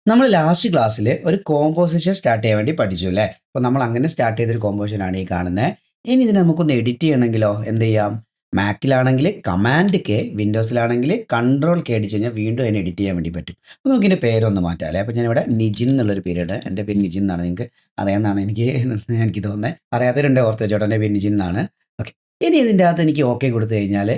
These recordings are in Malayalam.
നമ്മൾ ലാസ്റ്റ് ക്ലാസ്സിൽ ഒരു കോമ്പോസിഷൻ സ്റ്റാർട്ട് ചെയ്യാൻ വേണ്ടി പഠിച്ചു അല്ലേ? അപ്പോൾ നമ്മൾ അങ്ങനെ സ്റ്റാർട്ട് ചെയ്തൊരു കോമ്പോസിഷൻ ആണ് ഈ കാണുന്നത്. ഇനി ഇതിനെ നമുക്കൊന്ന് എഡിറ്റ് ചെയ്യണമെങ്കിലോ എന്ത് ചെയ്യാം? മാക്കിലാണെങ്കിൽ കമാൻഡ് കെ, വിൻഡോസിലാണെങ്കിൽ കൺട്രോൾ കെ അടിച്ച് കഴിഞ്ഞാൽ വീണ്ടും അതിനെ എഡിറ്റ് ചെയ്യാൻ വേണ്ടി പറ്റും. അപ്പോൾ നമുക്ക് ഇതിൻ്റെ പേരൊന്ന് മാറ്റാം അല്ലേ? അപ്പോൾ ഞാനിവിടെ നിജിൻ എന്നുള്ളൊരു പേരിട്. എൻ്റെ പേര് നിജിൻ എന്നാണ്. നിങ്ങൾക്ക് അറിയാമെന്നാണ് എനിക്ക് തോന്നുന്നത്. അറിയാത്തവരുണ്ട്, ഓർത്ത് വെച്ചോട്ടെ. എൻ്റെ പേര് നിജിൻ എന്നാണ്. ഓക്കെ. ഇനി ഇതിൻ്റെ അകത്ത് എനിക്ക് ഓക്കെ കൊടുത്തു കഴിഞ്ഞാൽ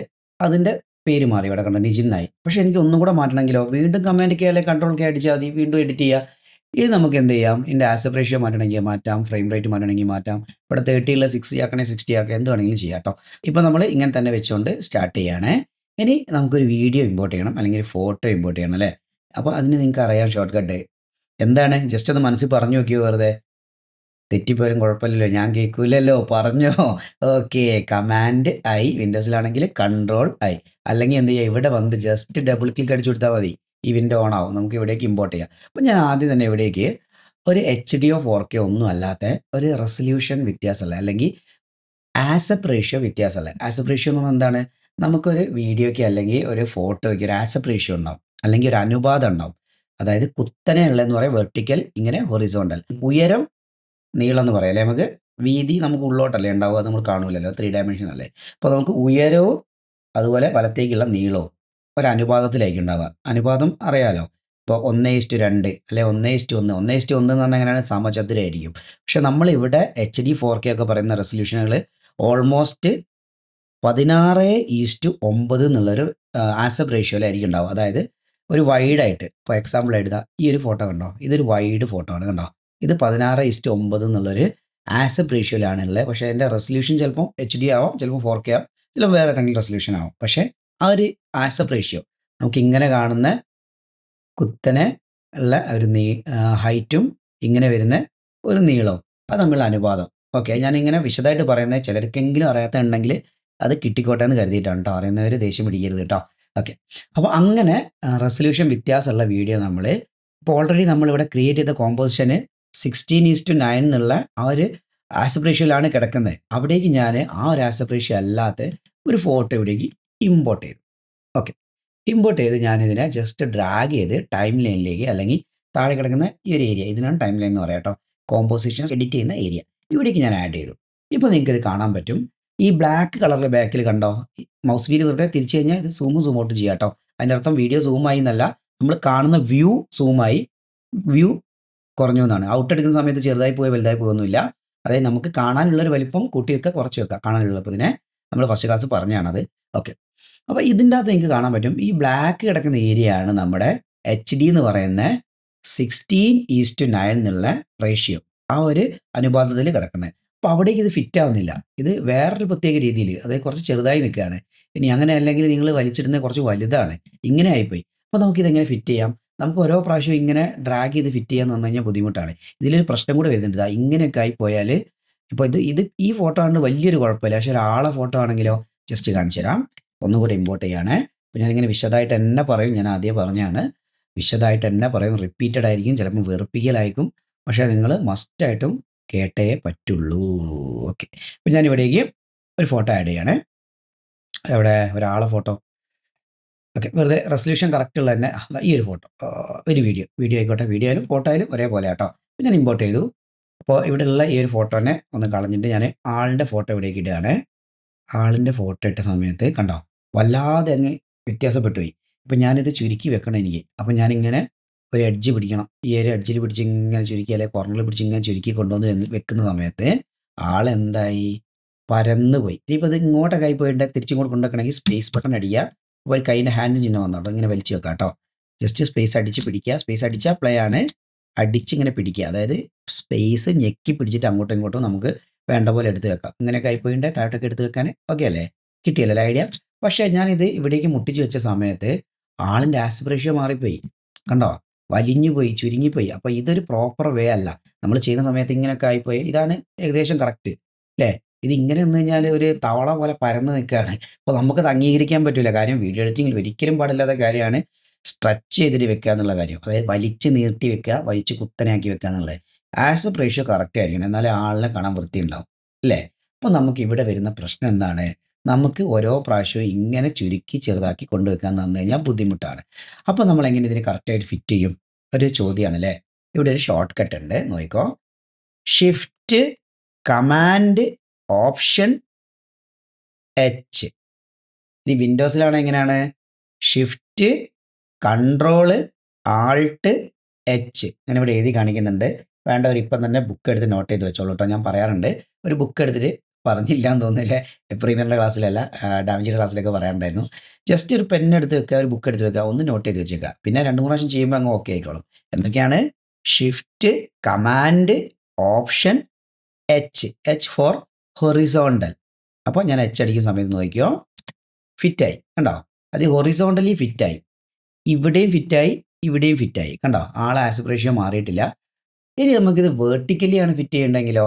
അതിൻ്റെ പേര് മാറി, ഇവിടെ കണ്ട നിജിൻ എന്നായി. പക്ഷേ എനിക്ക് ഒന്നും കൂടെ മാറ്റണമെങ്കിലോ വീണ്ടും കമാൻഡ് കെ അല്ലെങ്കിൽ കൺട്രോൾ കെ അടിച്ചാൽ മതി, വീണ്ടും എഡിറ്റ് ചെയ്യുക. ഇത് നമുക്ക് എന്ത് ചെയ്യാം? ഇതിൻ്റെ ആസ്പെക്ട് റേഷ്യോ മാറ്റണമെങ്കിൽ മാറ്റാം, ഫ്രെയിം റേറ്റ് മാറ്റണമെങ്കിൽ മാറ്റാം. ഇവിടെ 30 ഉള്ള 60 ആക്കണേ 60 ആക്കുക, എന്ത് വേണമെങ്കിലും ചെയ്യാം കേട്ടോ. ഇപ്പോൾ നമ്മൾ ഇങ്ങനെ തന്നെ വെച്ചുകൊണ്ട് സ്റ്റാർട്ട് ചെയ്യുകയാണേ. ഇനി നമുക്കൊരു വീഡിയോ ഇമ്പോർട്ട് ചെയ്യണം, അല്ലെങ്കിൽ ഫോട്ടോ ഇമ്പോർട്ട് ചെയ്യണം അല്ലേ? അപ്പോൾ അതിന് നിങ്ങൾക്ക് അറിയാം ഷോർട്ട് കട്ട് എന്താണ്. ജസ്റ്റ് ഒന്ന് മനസ്സിൽ പറഞ്ഞു നോക്കിയോ വെറുതെ. തെറ്റിപ്പോയാലും കുഴപ്പമില്ലല്ലോ, ഞാൻ കേൾക്കൂലല്ലോ, പറഞ്ഞോ. ഓക്കെ, കമാൻഡ് ഐ, വിൻഡോസിലാണെങ്കിൽ കൺട്രോൾ ഐ, അല്ലെങ്കിൽ എന്ത് ചെയ്യുക, ഇവിടെ വന്ന് ജസ്റ്റ് ഡബിൾ ക്ലിക്ക് അടിച്ചു കൊടുത്താൽ മതി, ഈ വിൻഡോ ഓൺ ആവും. നമുക്ക് ഇവിടേക്ക് ഇമ്പോർട്ട് ചെയ്യാം. അപ്പം ഞാൻ ആദ്യം തന്നെ ഇവിടേക്ക് ഒരു HD 4K ഒന്നും അല്ലാത്ത ഒരു റെസൊല്യൂഷൻ വ്യത്യാസമല്ല, അല്ലെങ്കിൽ ആസ്പെക്ട് റേഷ്യോ വ്യത്യാസമല്ല. ആസ്പെക്ട് റേഷ്യോ എന്ന് പറഞ്ഞാൽ എന്താണ്? നമുക്കൊരു വീഡിയോയ്ക്ക് അല്ലെങ്കിൽ ഒരു ഫോട്ടോയ്ക്ക് ഒരു ആസ്പെക്ട് റേഷ്യോ ഉണ്ടാവും, അല്ലെങ്കിൽ ഒരു അനുപാതം ഉണ്ടാവും. അതായത് കുത്തനെ ഉള്ളതെന്ന് പറയാം വെർട്ടിക്കൽ, ഇങ്ങനെ ഹൊറിസോണ്ടൽ. ഉയരം നീളം എന്ന് പറയാം അല്ലേ? നമുക്ക് വീതി നമുക്ക് ഉള്ളോട്ടല്ലേ ഉണ്ടാവുക, അത് നമ്മൾ കാണൂലല്ലോ, 3 ഡയമെൻഷൻ അല്ലേ. അപ്പോൾ നമുക്ക് ഉയരവും അതുപോലെ വലത്തേക്കുള്ള നീളവും ഒരു അനുപാതത്തിലായിരിക്കും ഉണ്ടാവുക. അനുപാതം അറിയാലോ, ഇപ്പോൾ 1:2 അല്ലെ 1:1. 1:1 എന്ന് പറഞ്ഞാൽ എങ്ങനെയാണ്? സമചതുരായിരിക്കും. പക്ഷെ നമ്മളിവിടെ HD 4K ഒക്കെ പറയുന്ന റെസൊല്യൂഷനുകൾ ഓൾമോസ്റ്റ് 16:9 എന്നുള്ളൊരു ആസ്പെക്ട് റേഷ്യോയിലായിരിക്കും ഉണ്ടാവുക. അതായത് ഒരു വൈഡായിട്ട്, ഇപ്പോൾ എക്സാമ്പിൾ എഴുതാം, ഈ ഒരു ഫോട്ടോ കണ്ടോ, ഇതൊരു വൈഡ് ഫോട്ടോ ആണ് കണ്ടോ. ഇത് 16:9 എന്നുള്ളൊരു ആസ്പെക്ട് റേഷ്യോയിലാണ് ഉള്ളത്. പക്ഷേ അതിൻ്റെ റെസൊല്യൂഷൻ ചിലപ്പോൾ HD ആവാം, ചിലപ്പോൾ 4K ആവും, ചിലപ്പോൾ വേറെ ഏതെങ്കിലും റെസൊല്യൂഷൻ ആവും. പക്ഷേ ആ ഒരു ആസ്പെക്ട് റേഷ്യോ നമുക്കിങ്ങനെ കാണുന്ന കുത്തനെ ഉള്ള ഒരു ഹൈറ്റും ഇങ്ങനെ വരുന്ന ഒരു നീളവും അത് തമ്മിലുള്ള അനുപാതം. ഓക്കെ, ഞാനിങ്ങനെ വിശദമായിട്ട് പറയുന്നത് ചിലർക്കെങ്കിലും അറിയാത്തുണ്ടെങ്കിൽ അത് കിട്ടിക്കോട്ടെ എന്ന് കരുതിയിട്ടാണ് കേട്ടോ. അറിയുന്നവർ ദേഷ്യം പിടിക്കരുത് കേട്ടോ. ഓക്കെ, അപ്പോൾ അങ്ങനെ റെസൊല്യൂഷൻ വ്യത്യാസമുള്ള വീഡിയോ നമ്മൾ ഇപ്പോൾ ഓൾറെഡി നമ്മളിവിടെ ക്രിയേറ്റ് ചെയ്ത കോമ്പോസിഷന് 16:9 എന്നുള്ള ആ ഒരു ആസ്പെക്ട് റേഷ്യോയിലാണ് കിടക്കുന്നത്. അവിടേക്ക് ഞാൻ ആ ഒരു ആസ്പെക്ട് റേഷ്യോ അല്ലാത്ത ഒരു ഫോട്ടോ ഇവിടേക്ക് ഇമ്പോർട്ട് ചെയ്തു. ഓക്കെ, ഇമ്പോർട്ട് ചെയ്ത് ഞാനിതിനെ ജസ്റ്റ് ഡ്രാഗ് ചെയ്ത് ടൈം ലൈനിലേക്ക്, അല്ലെങ്കിൽ താഴെ കിടക്കുന്ന ഈ ഒരു ഏരിയ, ഇതിനാണ് ടൈം ലൈൻ എന്ന് പറയാം കേട്ടോ, കോമ്പോസിഷൻ എഡിറ്റ് ചെയ്യുന്ന ഏരിയ, ഇവിടേക്ക് ഞാൻ ആഡ് ചെയ്തു. ഇപ്പോൾ നിങ്ങൾക്ക് ഇത് കാണാൻ പറ്റും. ഈ ബ്ലാക്ക് കളറിലെ ബാക്കിൽ കണ്ടോ, മൗസ് വീൽ വെറുതെ തിരിച്ചു കഴിഞ്ഞാൽ ഇത് സൂം ഔട്ട് ചെയ്യാം കേട്ടോ. അതിൻ്റെ അർത്ഥം വീഡിയോ സൂമായി എന്നല്ല, നമ്മൾ കാണുന്ന വ്യൂ സൂമായി, വ്യൂ കുറഞ്ഞു എന്നാണ്. ഔട്ട് എടുക്കുന്ന സമയത്ത് ചെറുതായി പോയി വലുതായി പോകുന്നില്ല. അതായത് നമുക്ക് കാണാനുള്ളൊരു വലിപ്പം കൂട്ടി വെക്കുക, കുറച്ച് വെക്കുക, കാണാനുള്ളതിനെ നമ്മൾ ഫസ്റ്റ് ക്ലാസ് പറഞ്ഞാണത്. ഓക്കെ, അപ്പോൾ ഇതിൻ്റെ അകത്ത് നിങ്ങൾക്ക് കാണാൻ പറ്റും, ഈ ബ്ലാക്ക് കിടക്കുന്ന ഏരിയ ആണ് നമ്മുടെ HD എന്ന് പറയുന്ന 16:9 എന്നുള്ള റേഷ്യോ, ആ ഒരു അനുപാതത്തിൽ കിടക്കുന്നത്. അപ്പോൾ അവിടേക്ക് ഇത് ഫിറ്റ് ആവുന്നില്ല. ഇത് വേറൊരു പ്രത്യേക രീതിയിൽ, അതായത് കുറച്ച് ചെറുതായി നിൽക്കുകയാണ്. ഇനി അങ്ങനെ അല്ലെങ്കിൽ നിങ്ങൾ വലിച്ചിടുന്നത് കുറച്ച് വലുതാണ്, ഇങ്ങനെ ആയിപ്പോയി. അപ്പോൾ നമുക്കിതെങ്ങനെ ഫിറ്റ് ചെയ്യാം? നമുക്ക് ഓരോ പ്രാവശ്യം ഇങ്ങനെ ഡ്രാഗ് ചെയ്ത് ഫിറ്റ് ചെയ്യാന്ന് പറഞ്ഞു കഴിഞ്ഞാൽ ബുദ്ധിമുട്ടാണ്. ഇതിലൊരു പ്രശ്നം കൂടെ വരുന്നുണ്ട്. ഇങ്ങനെയൊക്കെ ആയിപ്പോയാൽ, ഇപ്പോൾ ഇത് ഈ ഫോട്ടോ ആണ് വലിയൊരു കുഴപ്പമില്ല. പക്ഷേ ഒരാളെ ഫോട്ടോ ആണെങ്കിലോ, ജസ്റ്റ് കാണിച്ചു തരാം. ഒന്നുകൂടെ ഇമ്പോർട്ട് ചെയ്യണേ. അപ്പോൾ ഞാനിങ്ങനെ വിശദമായിട്ട് തന്നെ പറയും, ഞാൻ ആദ്യം പറഞ്ഞാണ്, വിശദമായിട്ട് തന്നെ പറയും, റിപ്പീറ്റഡ് ആയിരിക്കും, ചിലപ്പോൾ വെറുപ്പിക്കലായിരിക്കും. പക്ഷേ നിങ്ങൾ മസ്റ്റായിട്ടും കേട്ടേ പറ്റുള്ളൂ. ഓക്കെ, അപ്പോൾ ഞാനിവിടേക്ക് ഒരു ഫോട്ടോ ആഡ് ചെയ്യണേ. അവിടെ ഒരാളെ ഫോട്ടോ. ഓക്കെ, വെറുതെ റെസൊല്യൂഷൻ കറക്റ്റ് ഉള്ള തന്നെ ഈ ഒരു ഫോട്ടോ, ഒരു വീഡിയോ ആയിക്കോട്ടെ, വീഡിയോ ആയാലും ഫോട്ടോ ആയാലും ഒരേപോലെ കേട്ടോ. അപ്പോൾ ഞാൻ ഇമ്പോർട്ട് ചെയ്തു. അപ്പോൾ ഇവിടെയുള്ള ഈ ഒരു ഫോട്ടോനെ ഒന്ന് കളഞ്ഞിട്ട് ഞാൻ ആളിൻ്റെ ഫോട്ടോ ഇവിടേക്ക് ഇടുകയാണ്. ആളിൻ്റെ ഫോട്ടോ ഇട്ട സമയത്ത് കണ്ടോ, വല്ലാതെ അങ്ങ് വ്യത്യാസപ്പെട്ടു പോയി. ഇപ്പം ഞാനിത് ചുരുക്കി വെക്കണം എനിക്ക്. അപ്പം ഞാനിങ്ങനെ ഒരു എഡ്ജ് പിടിക്കണം, ഈ ഒരു എഡ്ജിൽ പിടിച്ച് ഇങ്ങനെ ചുരുക്കി, അല്ലെങ്കിൽ കോർണറിൽ പിടിച്ച് ഇങ്ങനെ ചുരുക്കി കൊണ്ടുവന്ന് വെക്കുന്ന സമയത്ത് ആളെന്തായി, പരന്നു പോയി. ഇനിയിപ്പോൾ ഇത് ഇങ്ങോട്ടൊക്കെ ആയി പോയിട്ട് തിരിച്ചിങ്ങോട്ട് കൊണ്ടുവെക്കണമെങ്കിൽ സ്പേസ് ബട്ടൺ അടിക്കുക. അപ്പോൾ ഒരു കൈൻ്റെ ഹാൻഡ് ചിഹ്നം വന്നോട്ടോ, ഇങ്ങനെ വലിച്ചു വെക്കാം കേട്ടോ. ജസ്റ്റ് സ്പേസ് അടിച്ച് പിടിക്കുക. സ്പേസ് അടിച്ചാൽ പ്ലേ ആണ്, അടിച്ചിങ്ങനെ പിടിക്കുക. അതായത് സ്പേസ് ഞെക്കി പിടിച്ചിട്ട് അങ്ങോട്ടും ഇങ്ങോട്ടും നമുക്ക് വേണ്ട പോലെ എടുത്ത് വെക്കാം. ഇങ്ങനെയൊക്കെ ആയിപ്പോയിൻ്റെ താഴോട്ടൊക്കെ എടുത്ത് വെക്കാൻ. ഓക്കെ അല്ലേ? കിട്ടിയല്ലേ ഐഡിയ? പക്ഷേ ഞാനിത് ഇവിടേക്ക് മുട്ടിച്ച് വെച്ച സമയത്ത് ആളിൻ്റെ ആസ്പെക്ട് റേഷ്യോ മാറിപ്പോയി. കണ്ടോ, വലിഞ്ഞു പോയി, ചുരുങ്ങിപ്പോയി. അപ്പോൾ ഇതൊരു പ്രോപ്പർ വേ അല്ല. നമ്മൾ ചെയ്യുന്ന സമയത്ത് ഇങ്ങനെയൊക്കെ ആയിപ്പോയി. ഇതാണ് ഏകദേശം കറക്റ്റ് അല്ലേ? ഇത് ഇങ്ങനെ വന്നു കഴിഞ്ഞാൽ ഒരു തവള പോലെ പരന്ന് നിൽക്കുകയാണ്. അപ്പോൾ നമുക്കത് അംഗീകരിക്കാൻ പറ്റില്ല. കാര്യം വീഡിയോ എഡിറ്റിങ്ങിൽ ഒരിക്കലും പാടില്ലാത്ത കാര്യമാണ് സ്ട്രെച്ച് ചെയ്തിട്ട് വെക്കുക എന്നുള്ള കാര്യം. അതായത് വലിച്ച് നീട്ടി വെക്കുക, വലിച്ച് കുത്തനെയാക്കി വെക്കുക എന്നുള്ളത്. ആസ്പെക്ട് റേഷ്യോ കറക്റ്റ് ആയിരിക്കണം, എന്നാലേ ആളിനെ കാണാൻ വൃത്തി ഉണ്ടാവും അല്ലേ? അപ്പോൾ നമുക്ക് ഇവിടെ വരുന്ന പ്രശ്നം എന്താണ്? നമുക്ക് ഓരോ പ്രാവശ്യവും ഇങ്ങനെ ചുരുക്കി ചെറുതാക്കി കൊണ്ടുവെക്കാൻ തന്നു കഴിഞ്ഞാൽ ബുദ്ധിമുട്ടാണ്. അപ്പോൾ നമ്മൾ എങ്ങനെ ഇതിനെ കറക്റ്റായിട്ട് ഫിറ്റ് ചെയ്യും? ഒരു ചോദ്യമാണ് അല്ലേ. ഇവിടെ ഒരു ഷോർട്ട് കട്ട് ഉണ്ട്, നോക്കിക്കോ. Shift command option H. ഇനി വിൻഡോസിലാണ് എങ്ങനെയാണ്? Shift control Alt H. ഞാൻ ഇവിടെ എഴുതി കാണിക്കുന്നുണ്ട്. വേണ്ടവർ ഇപ്പം തന്നെ ബുക്ക് എടുത്ത് നോട്ട് ചെയ്ത് വെച്ചോളൂ കേട്ടോ. ഞാൻ പറയാറുണ്ട്, ഒരു ബുക്ക് എടുത്തിട്ട് പറഞ്ഞില്ല എന്ന് തോന്നുന്നില്ലേ, പ്രീമിയറിൻ്റെ ക്ലാസ്സിലല്ല, ഡാമേജിയുടെ ക്ലാസ്സിലൊക്കെ പറയാറുണ്ടായിരുന്നു. ജസ്റ്റ് ഒരു പെൻ എടുത്ത് വെക്കുക, ഒരു ബുക്ക് എടുത്ത് വെക്കുക, ഒന്ന് നോട്ട് ചെയ്ത് വെച്ചേക്കുക. പിന്നെ 2-3 പ്രാവശ്യം ചെയ്യുമ്പോൾ അങ്ങ് ഓക്കെ ആയിക്കോളും. എന്തൊക്കെയാണ്? Shift command option H. H for horizontal. അപ്പോൾ ഞാൻ എച്ച് അടിക്കുന്ന സമയത്ത് നോക്കിയോ, ഫിറ്റായി കണ്ടോ? അത് ഹൊറിസോണ്ടലി ഫിറ്റായി, ഇവിടെയും ഫിറ്റായി, ഇവിടെയും ഫിറ്റായി കണ്ടോ? ആളെ ആസ്പെക്ട് റേഷ്യോ മാറിയിട്ടില്ല. ഇനി നമുക്കിത് വേർട്ടിക്കലിയാണ് ഫിറ്റ് ചെയ്യേണ്ടെങ്കിലോ?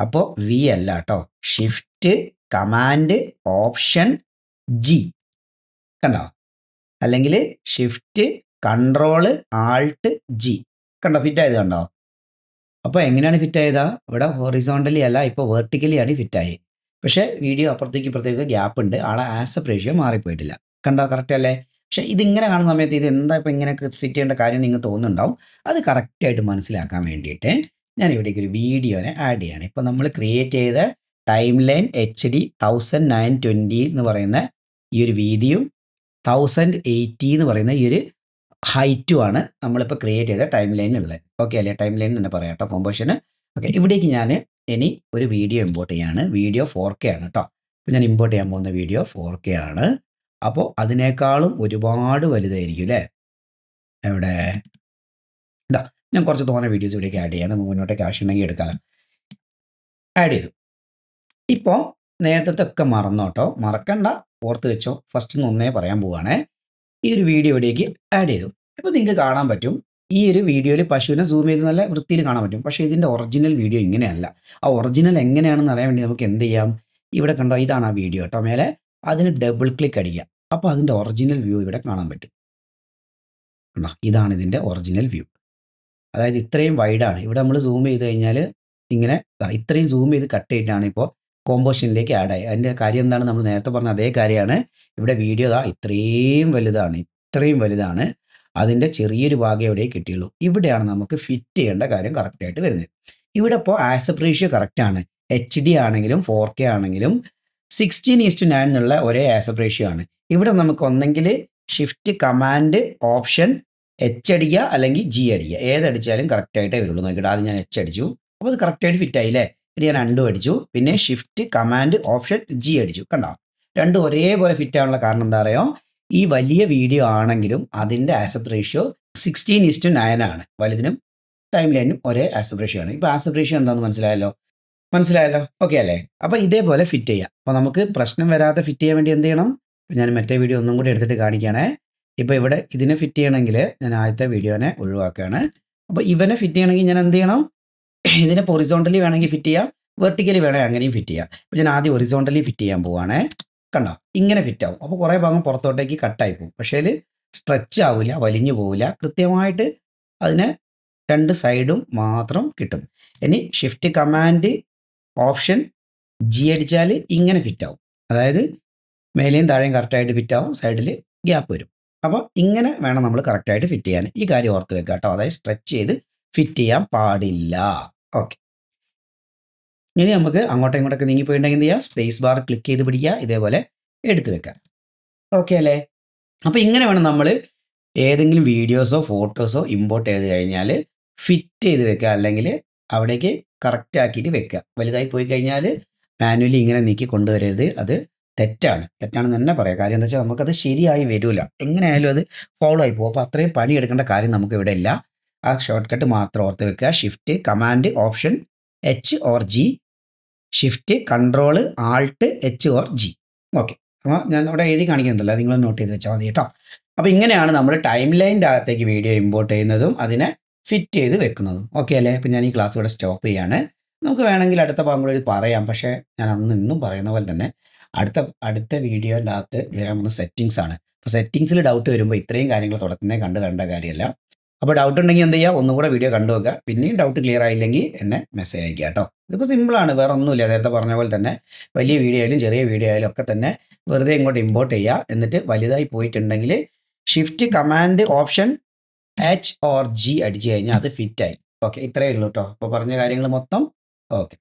അപ്പോൾ വി അല്ല കേട്ടോ, ഷിഫ്റ്റ് കമാൻഡ് ഓപ്ഷൻ ജി കണ്ടോ? അല്ലെങ്കിൽ ഷിഫ്റ്റ് കൺട്രോള് ആൾട്ട് ജി കണ്ടോ? ഫിറ്റായത് കണ്ടോ? അപ്പോൾ എങ്ങനെയാണ് ഫിറ്റായതാ? ഇവിടെ ഹൊറിസോണ്ടലി അല്ല, ഇപ്പോൾ വേർട്ടിക്കലിയാണ് ഫിറ്റായി. പക്ഷേ വീഡിയോ അപ്പുറത്തേക്ക് ഇപ്പുറത്തേക്ക് ഗ്യാപ്പ് ഉണ്ട്, ആളെ ആസ്പെക്ട് റേഷ്യോ മാറിപ്പോയിട്ടില്ല. കണ്ടോ? കറക്റ്റ് അല്ലേ? പക്ഷേ ഇതിങ്ങനെ കാണുന്ന സമയത്ത് ഇത് എന്താ ഇപ്പോൾ ഇങ്ങനെയൊക്കെ ഫിറ്റ് ചെയ്യേണ്ട കാര്യം നിങ്ങൾക്ക് തോന്നുന്നുണ്ടാവും. അത് കറക്റ്റായിട്ട് മനസ്സിലാക്കാൻ വേണ്ടിയിട്ട് ഞാൻ ഇവിടേക്ക് ഒരു വീഡിയോനെ ആഡ് ചെയ്യാണ്. ഇപ്പോൾ നമ്മൾ ക്രിയേറ്റ് ചെയ്ത ടൈം ലൈൻ HD 1920 എന്ന് പറയുന്ന ഈ ഒരു വീതിയും 1080 എന്ന് പറയുന്ന ഈ ഒരു ഹൈറ്റുമാണ് നമ്മളിപ്പോൾ ക്രിയേറ്റ് ചെയ്ത ടൈം ലൈനുള്ളത്. ഓക്കെ അല്ലേ? ടൈം ലൈൻ തന്നെ പറയാം കേട്ടോ, കോമ്പോസിഷന്. ഓക്കെ, ഇവിടേക്ക് ഞാൻ ഇനി ഒരു വീഡിയോ ഇമ്പോർട്ട് ചെയ്യാണ്. വീഡിയോ 4K ആണ് കേട്ടോ. അപ്പോൾ ഞാൻ ഇമ്പോർട്ട് ചെയ്യാൻ പോകുന്ന വീഡിയോ 4K ആണ്. അപ്പോൾ അതിനേക്കാളും ഒരുപാട് വലുതായിരിക്കും അല്ലേ? എവിടെ? ഇതാ, ഞാൻ കുറച്ച് തോന്നെ വീഡിയോസ് ഇവിടേക്ക് ആഡ് ചെയ്യാണ്. നമുക്ക് മുന്നോട്ടേക്ക് ആവശ്യമുണ്ടെങ്കിൽ എടുക്കാം. ആഡ് ചെയ്തു. ഇപ്പോൾ നേരത്തെ ഒക്കെ മറന്നോട്ടോ, മറക്കണ്ട, ഓർത്ത് വെച്ചോ. ഫസ്റ്റ് ഒന്നേ പറയാൻ പോവുകയാണേ. ഈ ഒരു വീഡിയോ ഇവിടേക്ക് ആഡ് ചെയ്തു. അപ്പോൾ നിങ്ങൾക്ക് കാണാൻ പറ്റും, ഈ ഒരു വീഡിയോയിൽ പശുവിനെ സൂം ചെയ്ത് നല്ല വൃത്തിയിൽ കാണാൻ പറ്റും. പക്ഷേ ഇതിൻ്റെ ഒറിജിനൽ വീഡിയോ ഇങ്ങനെയല്ല. ആ ഒറിജിനൽ എങ്ങനെയാണെന്ന് അറിയാൻ വേണ്ടി നമുക്ക് എന്ത് ചെയ്യാം? ഇവിടെ കണ്ടോ, ഇതാണ് ആ വീഡിയോ കേട്ടോ. മേലെ അതിന് ഡബിൾ ക്ലിക്ക് അടിക്കുക. അപ്പോൾ അതിൻ്റെ ഒറിജിനൽ വ്യൂ ഇവിടെ കാണാൻ പറ്റും. കണ്ടോ? ഇതാണ് ഇതിൻ്റെ ഒറിജിനൽ വ്യൂ. അതായത് ഇത്രയും വൈഡാണ്. ഇവിടെ നമ്മൾ സൂം ചെയ്ത് കഴിഞ്ഞാൽ ഇങ്ങനെ ഇത്രയും സൂം ചെയ്ത് കട്ട് ചെയ്തിട്ടാണ് ഇപ്പോൾ കോമ്പോസിഷനിലേക്ക് ആഡ് ആയി. അതിൻ്റെ കാര്യം എന്താണ്? നമ്മൾ നേരത്തെ പറഞ്ഞ അതേ കാര്യമാണ്. ഇവിടെ വീഡിയോ ഇത്രയും വലുതാണ്, ഇത്രയും വലുതാണ്. അതിൻ്റെ ചെറിയൊരു ഭാഗം എവിടെ കിട്ടിയുള്ളൂ. ഇവിടെയാണ് നമുക്ക് ഫിറ്റ് ചെയ്യേണ്ട കാര്യം കറക്റ്റായിട്ട് വരുന്നത്. ഇവിടെ ഇപ്പോൾ ആസ്പെക്ട് റേഷ്യോ കറക്റ്റാണ്. HD ആണെങ്കിലും 4K ആണെങ്കിലും 16:9 എന്നുള്ള ഒരേ ആസ്പെക്ട് റേഷ്യോ ആണ്. ഇവിടെ നമുക്ക് ഒന്നെങ്കിൽ ഷിഫ്റ്റ് കമാൻഡ് ഓപ്ഷൻ എച്ച് അടിക്കുക, അല്ലെങ്കിൽ ജി അടിക്കുക. ഏതടിച്ചാലും കറക്റ്റായിട്ടേ വരുള്ളൂ. നോക്കിയിട്ട് ആദ്യം ഞാൻ എച്ച് അടിച്ചു, അപ്പോൾ അത് കറക്റ്റായിട്ട് ഫിറ്റായില്ലേ. ഇനി ഞാൻ 2 അടിച്ചു, പിന്നെ ഷിഫ്റ്റ് കമാൻഡ് ഓപ്ഷൻ ജി അടിച്ചു. കണ്ടോ? രണ്ടും ഒരേപോലെ ഫിറ്റ് ആവാനുള്ള കാരണം എന്താ പറയുക? ഈ വലിയ വീഡിയോ ആണെങ്കിലും അതിൻ്റെ ആസ്പെക്ട് റേഷ്യോ 16:9 ആണ്. വലുതിനും ടൈം ലൈനും ഒരേ ആസ്പെക്ട് റേഷ്യോ ആണ്. ഇപ്പോൾ ആസ്പെക്ട് റേഷ്യോ എന്താണെന്ന് മനസ്സിലായല്ലോ? ഓക്കെ അല്ലേ? അപ്പോൾ ഇതേപോലെ ഫിറ്റ് ചെയ്യാം. അപ്പോൾ നമുക്ക് പ്രശ്നം വരാതെ ഫിറ്റ് ചെയ്യാൻ വേണ്ടി എന്ത് ചെയ്യണം? ഞാൻ മറ്റേ വീഡിയോ ഒന്നും കൂടി എടുത്തിട്ട് കാണിക്കുകയാണേ. ഇപ്പോൾ ഇവിടെ ഇതിനെ ഫിറ്റ് ചെയ്യണമെങ്കിൽ ഞാൻ ആദ്യത്തെ വീഡിയോനെ ഒഴിവാക്കുകയാണ്. അപ്പോൾ ഇവനെ ഫിറ്റ് ചെയ്യണമെങ്കിൽ ഞാൻ എന്ത് ചെയ്യണം? ഇതിനെ ഹൊറിസോണ്ടലി വേണമെങ്കിൽ ഫിറ്റ് ചെയ്യാം, വെർട്ടിക്കലി വേണമെങ്കിൽ അങ്ങനെയും ഫിറ്റ് ചെയ്യാം. അപ്പോൾ ഞാൻ ആദ്യം ഹൊറിസോണ്ടലി ഫിറ്റ് ചെയ്യാൻ പോവുകയാണേ. കണ്ടോ? ഇങ്ങനെ ഫിറ്റ് ആവും. അപ്പോൾ കുറേ ഭാഗം പുറത്തോട്ടേക്ക് കട്ടായി പോകും. പക്ഷേ അതിൽ സ്ട്രെച്ച് ആവില്ല, വലിഞ്ഞു പോവില്ല. കൃത്യമായിട്ട് അതിനെ 2 സൈഡും മാത്രം കിട്ടും. ഇനി ഷിഫ്റ്റ് കമാൻഡ് ഓപ്ഷൻ ജി അടിച്ചാൽ ഇങ്ങനെ ഫിറ്റ് ആവും. അതായത് മേലെയും താഴെയും കറക്റ്റായിട്ട് ഫിറ്റ് ആവും, സൈഡിൽ ഗ്യാപ്പ് വരും. അപ്പോൾ ഇങ്ങനെ വേണം നമ്മൾ കറക്റ്റായിട്ട് ഫിറ്റ് ചെയ്യാൻ. ഈ കാര്യം ഓർത്ത് വെക്കുക കേട്ടോ. അതായത് സ്ട്രെച്ച് ചെയ്ത് ഫിറ്റ് ചെയ്യാൻ പാടില്ല. ഓക്കെ, ഇനി നമുക്ക് അങ്ങോട്ടും ഇങ്ങോട്ടൊക്കെ നീങ്ങിപ്പോയിട്ടുണ്ടെങ്കിൽ എന്ത് ചെയ്യുക? സ്പേസ് ബാർ ക്ലിക്ക് ചെയ്ത് പിടിക്കുക, ഇതേപോലെ എടുത്ത് വെക്കുക. ഓക്കെ അല്ലേ? അപ്പോൾ ഇങ്ങനെ വേണം നമ്മൾ ഏതെങ്കിലും വീഡിയോസോ ഫോട്ടോസോ ഇമ്പോർട്ട് ചെയ്ത് കഴിഞ്ഞാൽ ഫിറ്റ് ചെയ്ത് വെക്കുക, അല്ലെങ്കിൽ അവിടേക്ക് കറക്റ്റ് ആക്കിയിട്ട് വെക്കുക. വലുതായി പോയി കഴിഞ്ഞാൽ മാനുവലി ഇങ്ങനെ നീക്കി കൊണ്ടുവരരുത്. അത് തെറ്റാണെന്ന് തന്നെ പറയാം. കാര്യം എന്താ വെച്ചാൽ നമുക്കത് ശരിയായി വരില്ല. എങ്ങനെയായാലും അത് ഫോളോ ആയി പോകും. അപ്പോൾ അത്രയും പണി എടുക്കേണ്ട കാര്യം നമുക്ക് ഇവിടെ ഇല്ല. ആ ഷോർട്ട് കട്ട് മാത്രം ഓർത്ത് വെക്കുക. Shift command option H or G, shift control Alt H or G. Okay, അപ്പോൾ ഞാൻ അവിടെ എഴുതി കാണിക്കുന്നുണ്ടല്ലോ, നിങ്ങൾ നോട്ട് ചെയ്ത് വെച്ചാൽ മതി കേട്ടോ. അപ്പോൾ ഇങ്ങനെയാണ് നമ്മൾ ടൈം ലൈനിൻ്റെ അകത്തേക്ക് വീഡിയോ ഇമ്പോർട്ട് ചെയ്യുന്നതും അതിനെ ഫിറ്റ് ചെയ്ത് വെക്കുന്നതും. ഓക്കെ അല്ലേ? അപ്പോൾ ഞാൻ ഈ ക്ലാസ് ഇവിടെ സ്റ്റോപ്പ് ചെയ്യാണ്. നമുക്ക് വേണമെങ്കിൽ അടുത്ത ഭാഗം കൂടി പറയാം. പക്ഷേ ഞാൻ ഇന്നും പറയുന്ന പോലെ തന്നെ അടുത്ത വീഡിയോൻ്റെ അകത്ത് വരാൻ പോകുന്ന സെറ്റിങ്സ് ആണ്. അപ്പോൾ സെറ്റിങ്സിൽ ഡൗട്ട് വരുമ്പോൾ ഇത്രയും കാര്യങ്ങൾ തുടക്കുന്നേ കണ്ടു തരേണ്ട കാര്യമല്ല. അപ്പോൾ ഡൗട്ട് ഉണ്ടെങ്കിൽ എന്ത് ചെയ്യുക? ഒന്നും കൂടെ വീഡിയോ കണ്ടു വെക്കുക. പിന്നെയും ഡൗട്ട് ക്ലിയർ ആയില്ലെങ്കിൽ എന്നെ മെസ്സേജ് അയക്കുക കേട്ടോ. ഇതിപ്പോൾ സിമ്പിളാണ്, വേറെ ഒന്നുമില്ല. നേരത്തെ പറഞ്ഞ പോലെ തന്നെ വലിയ വീഡിയോ ആയാലും ചെറിയ വീഡിയോ ആയാലും ഒക്കെ തന്നെ വെറുതെ ഇങ്ങോട്ട് ഇമ്പോർട്ട് ചെയ്യുക. എന്നിട്ട് വലുതായി പോയിട്ടുണ്ടെങ്കിൽ shift command option H or G അടിച്ചു കഴിഞ്ഞാൽ അത് ഫിറ്റായി. ഓക്കെ. ഇത്രയേ ഉള്ളൂ കേട്ടോ. അപ്പോൾ പറഞ്ഞ കാര്യങ്ങൾ മൊത്തം ഓക്കെ.